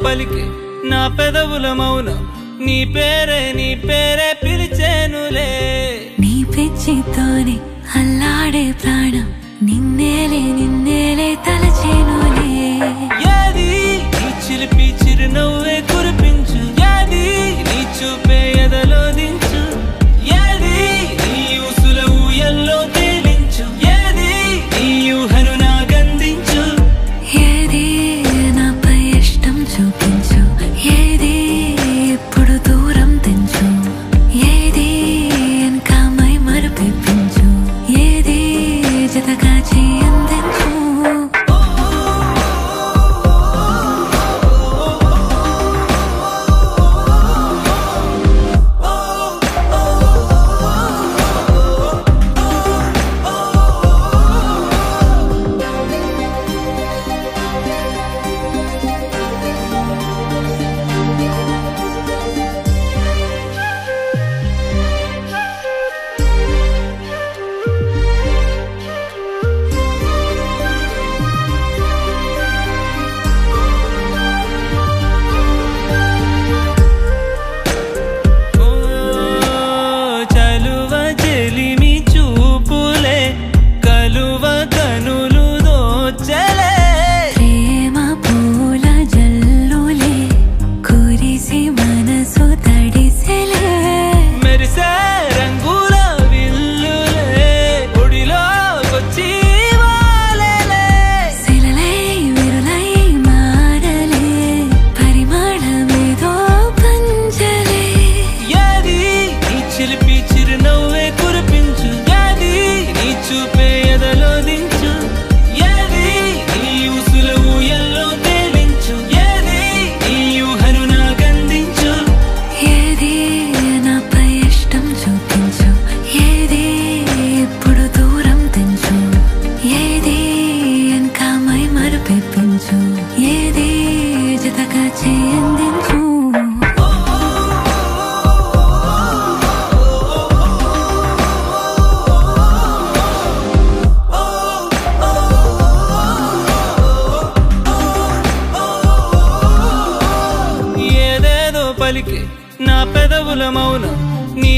పలికే నా పెదవుల మౌనం నీ పేరే పిలిచేనులే నీ పిచ్చితోనే అల్లాడే ప్రాణం నిన్నేలే తలచేనులే ఏది నీ చిలిపి చిరునవ్వే కురిపించు ఏది నీ చూపే ఎదలో దించు ఏది నీ ఊసుల ఊయల్లో తేలించు ఏది నీ ఊహను నాగందించు ఏది నాపై ఇష్టం చూపించు ఏది ఇప్పుడు దూరం తెంచు ఏది ఇంకా మై మరపించు ఏది జతగా చేయందించు ఏది జతగా చేయందించు ఏదేదో పలికే నా పెదవుల మౌనం నీ